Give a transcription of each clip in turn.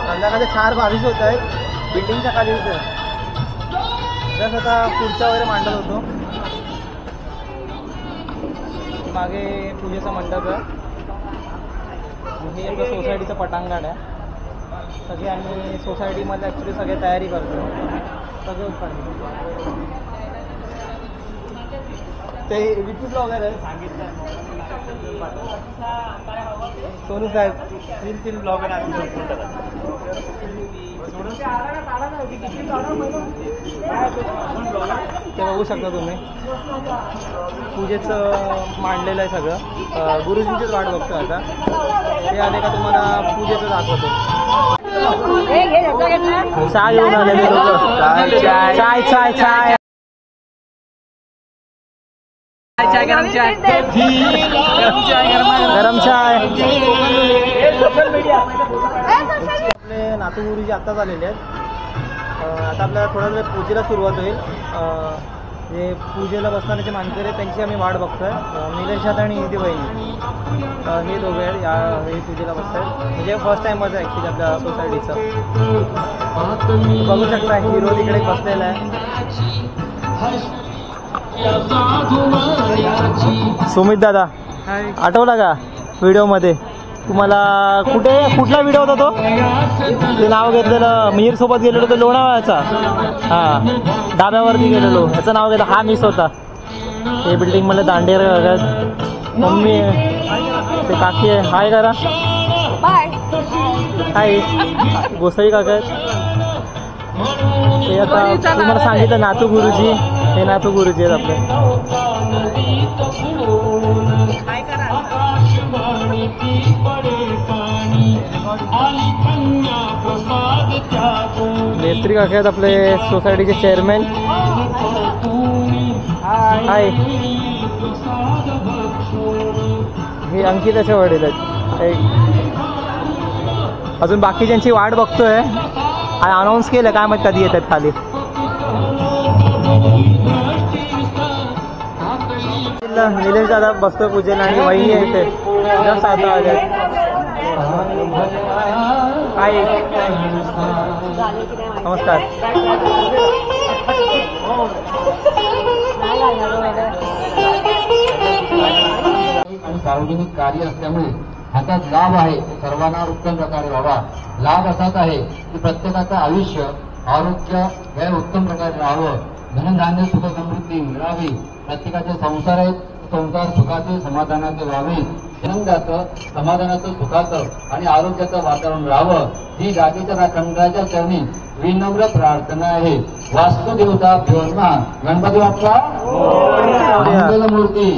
संध्याकाळचे 4:22 होत आहेत. बिल्डिंगच्या खाली होतं. जसं आता पुढच्या वगैरे मांडत होतो. मागे पूजेचा मंडप आहे. हे आपलं सोसायटीचं पटांगण आहे. सगळे आम्ही सोसायटीमध्ये ॲक्च्युली सगळे तयारी करतो. सगळे उत्पादन ते विट्यू ब्लॉगर आहे सांगितलं. सोनू साहेब तीन ब्लॉगर आहे. ते बघू शकता तुम्ही. पूजेचं मांडलेलं आहे सगळं. गुरुजींचीच वाट बघतो आता. ते आले का तुम्हाला पूजेचं दाखवतो. चाय येऊन आलेले लोक. चाय चाय चाय चाय गरम चाय गरम चाय. आपले नातू गुरुजी आत्ताच आलेले आहेत. आता आपल्याला थोडा वेळ पूजेला सुरुवात होईल. जे पूजेला बसणारे मानकरी आहेत त्यांची आम्ही वाट बघतोय. निलेशात आणि इथे बहिणी हे दोघे आहेत. हे पूजेला बसत आहेत. म्हणजे फर्स्ट टाइमच आहे ॲक्च्युली आपल्या सोसायटीचं. बघू शकता हिरो तिकडे बसलेला आहे. सुमित दादा आठवला का व्हिडिओमध्ये तुम्हाला? कुठला व्हिडिओ होता तो? ते नाव घेतलेलं मीर सोबत गेलेलो तो लोणावळ्याचा. हां डाब्यावरती गेलेलो याचं नाव घेतलं. हा मिस होता. हे बिल्डिंग मला दांडेर मम्मी ते काकी आहे. हाय करा. हाय गोसाई काका आहेत. हे आता तुम्हाला सांगितलं नातू गुरुजी. हे नातू गुरुजी आहेत आपले. मेस्त्री काका आहेत आपले सोसायटीचे चेअरमॅन. हाय. हे अंकिताचे वडील आहेत. अजून बाकीच्यांची वाट बघतोय. अनाऊन्स केलं काय माहित कधी येतात खाली. निलेश दादा बसतोय पूजेला आणि वहिनी आहे इथे. जस्ट आता आले. हाय नमस्कार. आणि सार्वजनिक कार्य असल्यामुळे हातात लाभ आहे. सर्वांना उत्तम प्रकारे व्हावा. लाभ असाच आहे की प्रत्येकाचं आयुष्य आरोग्य हे उत्तम प्रकारे राहावं. धनधान्य सुख समृद्धी मिळावी. प्रत्येकाचे संसार आहेत. संसार सुखाचे समाधानाचे व्हावे. आनंदाचं समाधानाचं सुखाचं आणि आरोग्याचं वातावरण राहावं ही जागेच्या राखणाऱ्याच्या चरणी विनम्र प्रार्थना आहे. वास्तुदेवता भ्योन्मा गणपती बाप्पा मंगलमूर्ती.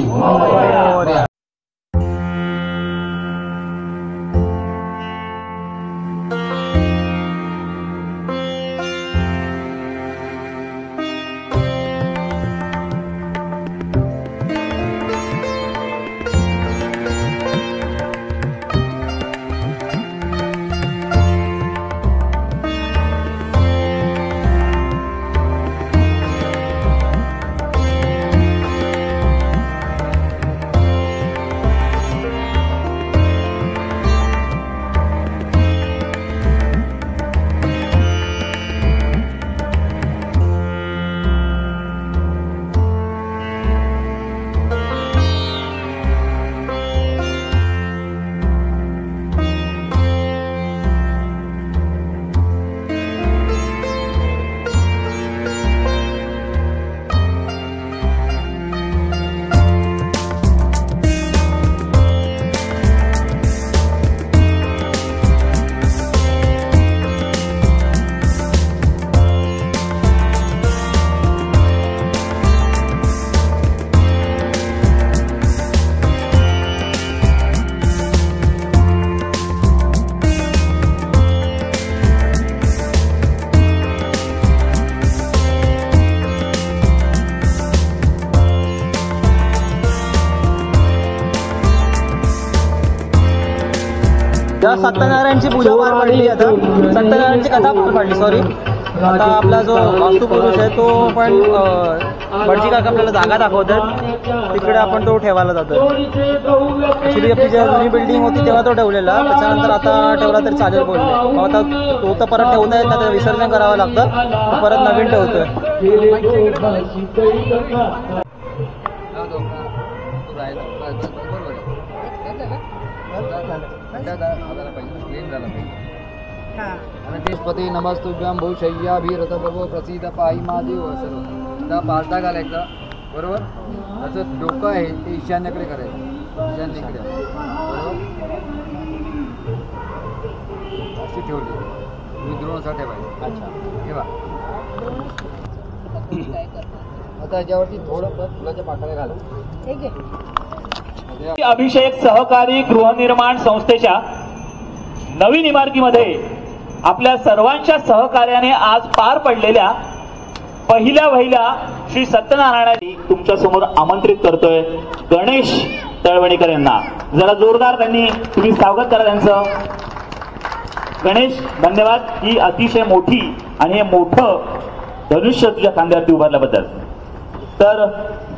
सत्यनारायणची पूजा पार पडली. आता सत्यनारायणची कथा पार पडली. सॉरी. आता आपला जो वास्तुपुरुष आहे तो पण भटजी काका आपल्याला जागा दाखवतात, तिकडे आपण तो ठेवायला जातो. ॲक्च्युली आपली जेव्हा जुनी बिल्डिंग होती तेव्हा तो ठेवलेला, त्याच्यानंतर आता ठेवला तरी चालेल बोलले. मग आता तो तर परत ठेवता येत नाही, विसर्जन करावं लागतं, परत नवीन ठेवतोय. गणेशपती नमस्तुभ्यं भूशय्याभिरत प्रभो प्रसीद पाहि महादेव. सर्व पालथा घालायचा बरोबर. त्याचं डोकं आहे ते ईशान्येकडे करायचं, ईशान्येकडे बरोबर अशी ठेवली, विद्रोहासाठी ठेवायची. अच्छा ठेवा. आता याच्यावरती थोडं फुलाच्या पाकळ्या घाला. अभिषेक सहकारी गृहनिर्माण संस्थेच्या नवीन इमारतीमध्ये आपल्या सर्वांच्या सहकार्याने आज पार पडलेल्या पहिल्या श्री सत्यनारायणाची तुमच्या समोर आमंत्रित करतोय गणेश तळवणीकर यांना. जरा जोरदार त्यांनी तुम्ही स्वागत करा त्यांचं. गणेश धन्यवाद, ही अतिशय मोठी आणि हे मोठं धनुष्य तुझ्या खांद्यावरती उभारल्याबद्दल. तर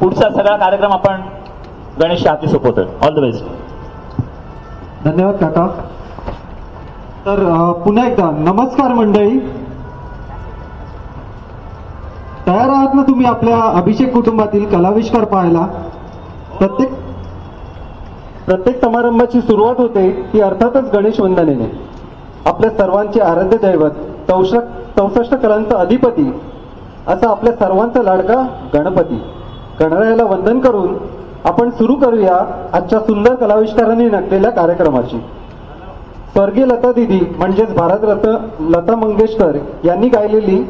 पुढचा सगळा कार्यक्रम आपण गणेशच्या हाती सोपवतोय. All the best. धन्यवाद काका. तर पुन्हा एकदा नमस्कार मंडळी. तयार आहात ना तुम्ही आपल्या अभिषेक कुटुंबातील कलाविष्कार पाहायला? प्रत्येक समारंभाची सुरुवात होते ती अर्थातच गणेश वंदनेने. आपल्या सर्वांचे आराध्य दैवत 64 कलांचा अधिपती असा आपल्या सर्वांचा लाडका गणपती गणरायाला वंदन करून आपण सुरू करूया आजच्या सुंदर कलाविष्काराने नटलेल्या कार्यक्रमाची. स्वर्गीय लता दिदी म्हणजेच भारतरत्न लता मंगेशकर यांनी गायलेली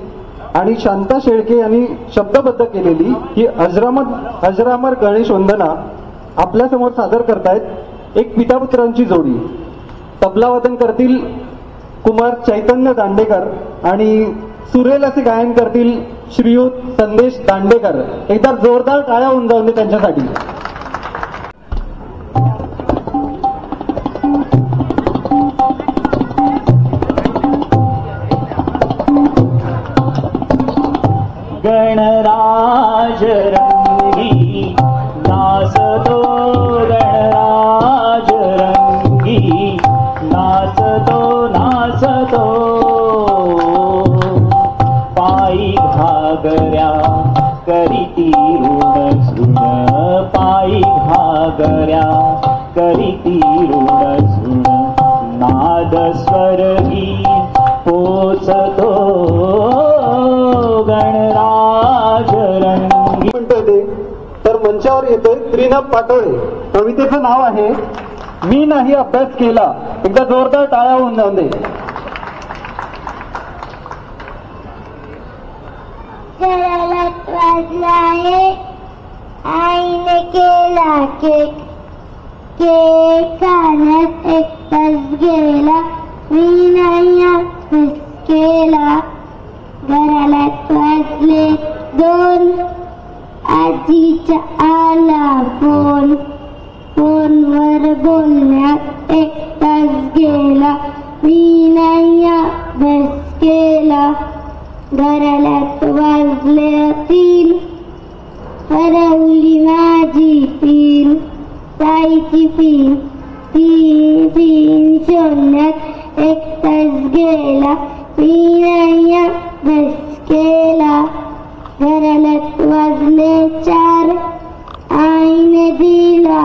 आणि शांता शेळके यांनी शब्दबद्ध केलेली ही अजरामर गणेश वंदना आपल्यासमोर सादर करतायत एक पितापुत्रांची जोडी. तबलावादन करतील कुमार चैतन्य दांडेकर आणि सुरेल असे गायन करतील श्रीयुत संदेश दांडेकर. एकदा जोरदार टाळ्या होऊन जाऊन दे त्यांच्यासाठी. गणराज रंगी नाचतो, गणराज रंगी नाचतो नाचतो. पायी घागऱ्या करीती ऋण झुण, पायी घागऱ्या करीती ऋण झुण. नाद स्वर्गी पोचतो, गणराज रंगी. म्हणतोय ते तर मंचावर येतोय त्रिनभ पाटोळे. कवितेचं नाव आहे मी नाही अभ्यास केला. एकदा जोरदार टाळ्या होऊन जाऊन दे. घरात वाजला आहे, आईने केला केक, केक खाण्यात एक तास गेला, मी नाही अभ्यास केला. घरात वाजले 2, आजीचा आला फोन, फोनवर बोलण्यात एक तास गेला, मी नाही अभ्यास केला. घरात वाजले 3, हरवली माझी पिन, ताईची पिन, ती पिन शोधण्यात एक तास गेला, मी नाही अभ्यास केला. घरात वाजले 4, आईने दिला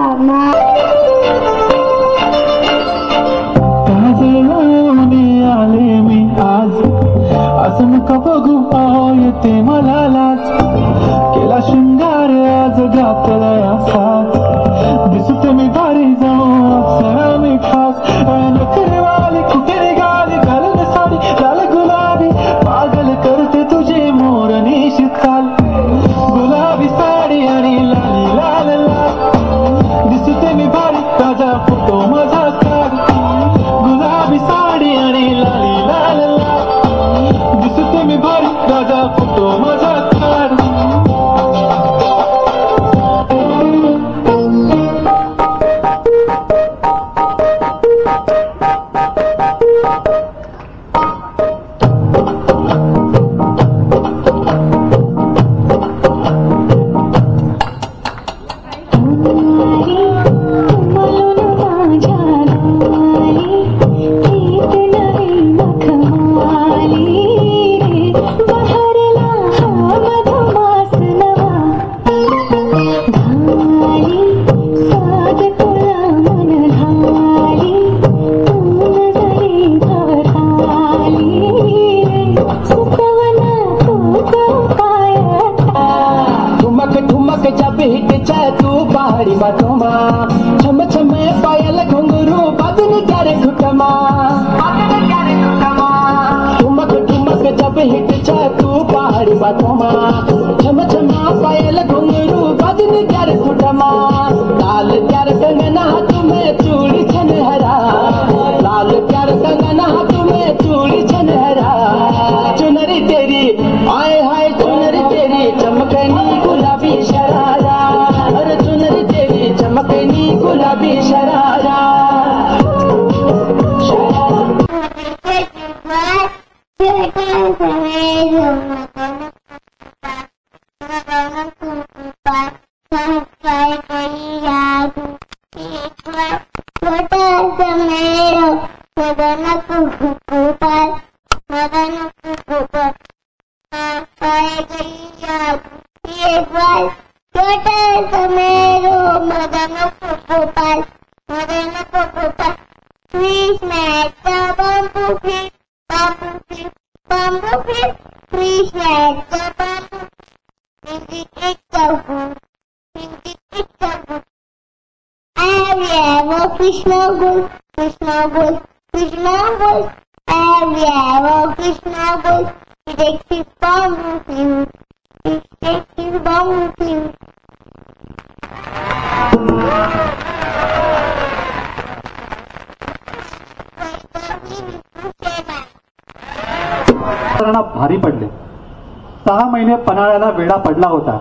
आले मी आज, असं नका बघू येते मला लाज. केला शृंगार आज घातला असाच, दिसत मी भारी जाऊ अप्सरा मी खास. नखरेवाली कुठे निघाली घालून साडी लाल गुलाबी, पागल करते तुझे मोर निशी चाल. गुलाबी साडी आणि लाली लाल लाल, दिसते मी भारी ताजा फोटो माझा काढ. गुलाबी साडी आणि लाली लाल लाल, दिसते मी भारी ताजा फोटो माझा काढ. जब हिट छे तू पहाड़ी बातों माँ छम छम पायल घुंघरू बदन क्यारे घुटमा ठुमक ठुमक जब हिट छे तू पहाड़ी बातों माँ छम छम पायल घुंघरू बदन क्यारे घुटमा लाल क्यार कंगना तुम्हें चूड़ी छनहरा लाल क्यार कंगना तुम्हें चूड़ी छनहरा चुनरी तेरी आए हाय चुनरी तेरी चमकनी गुलाबी शरारा अरे चुनरी तेरी चमकनी गुलाबी sharara Krishna Gol, Krishna Gol, Krishna Gol, Krishna Gol. He takes his bomb with you. He takes his bomb with you. भारी पडले. 6 महिने पन्हाळ्याला वेढा पडला होता,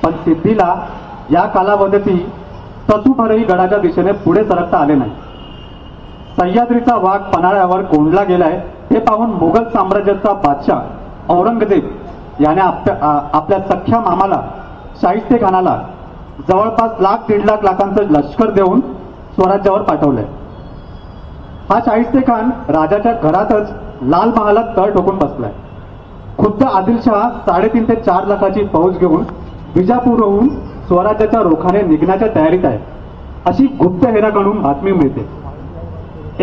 पण सिद्धीला या कालावधीतही तसूभरही गडाच्या दिशेने पुढे सरकता आले नाही. सह्याद्रीचा वाघ पन्हाळ्यावर कोंडला गेलाय हे पाहून मुघल साम्राज्याचा बादशाह औरंगजेब याने आपल्या सख्या मामाला शाहिस्ते खानाला जवळपास 1,00,000-1.5 लाखांचं लष्कर देऊन स्वराज्यावर पाठवलंय. हा शाहिस्ते खान राजाच्या घरातच लाल महालात तळ ठोकून बसलाय. खुद्द आदिलशहा 3.5 ते 4 लाखाची फौज घेऊन विजापूरहून स्वराज्याच्या रोखाने निघण्याच्या तयारीत आहे अशी गुप्त हेराकडून बातमी मिळते.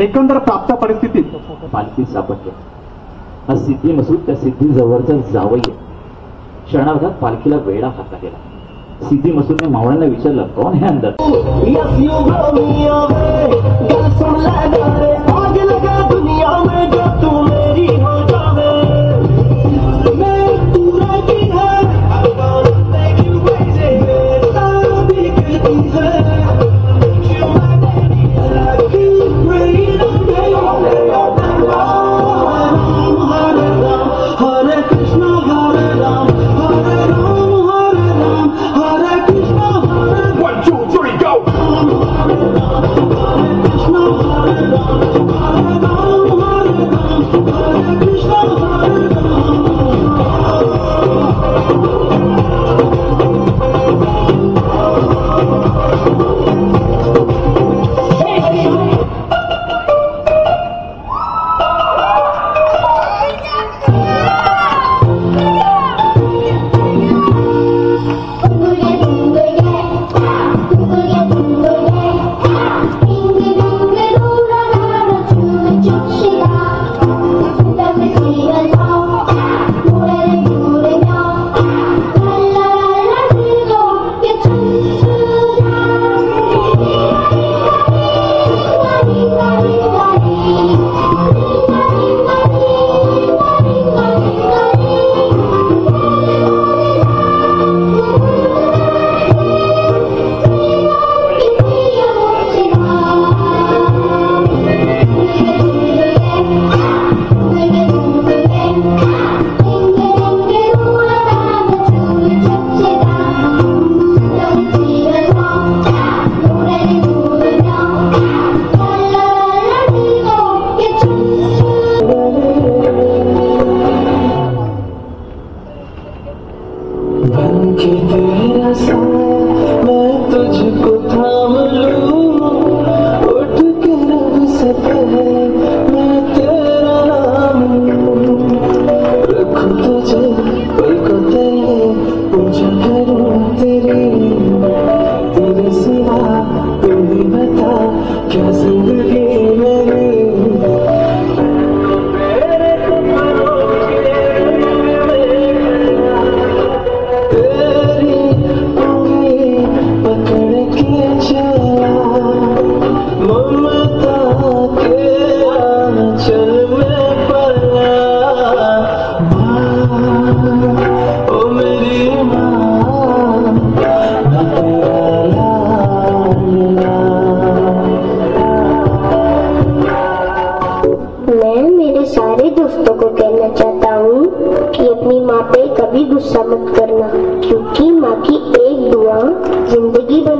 एकंदर प्राप्त परिस्थितीत पालखी सापडली. हा सिद्धी मसूद त्या सिद्धी जवळचा जावई आहे. क्षणार्धात पालखीला वेढा हाता गेला. सिद्धी मसूदने मावळ्यांना विचारलं, कोण है अंदर?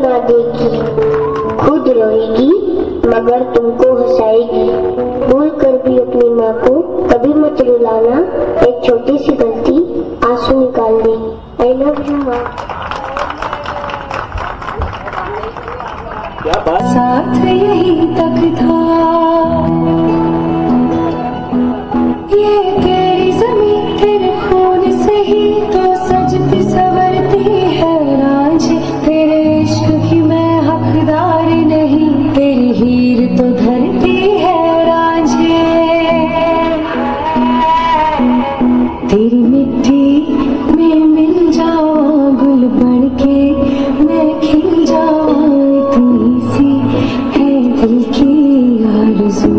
ना देगी, खुद रोएगी मगर तुमको हंसाएगी। भूल कर भी अपनी माँ को कभी मत रुलाना, एक छोटी सी गलती आंसू निकाल देगी। आई लव यू माँ। साथ यही तक था, ये तेरी ज़मीं तेरे खून से ही तो सजती संवरती है रांझे। तेरे इश्क की मैं हकदार नहीं, तेरी हीर तो धरती है रांझे। तेरी मिट्टी में मिल जाऊं गुल बन के मैं खिल जाऊं, इतनी सी है दिल की आरज़ू।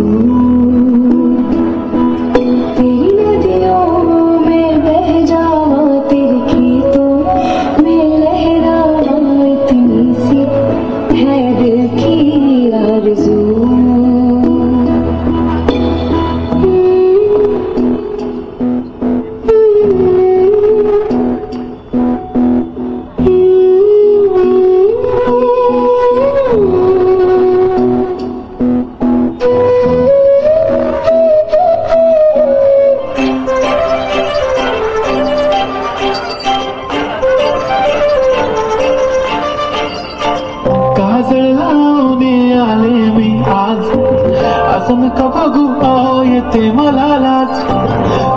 तेरी नदियों में बह जाऊं, तेरे खेतों में लहराऊं, इतनी सी है दिल की आरज़ू। काजळ लावणे आले मी आज, असं नका बघू येते मला लाज.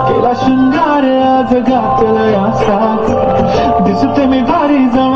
केला शृंगार आज घातला साज, दिसते मी भारी जण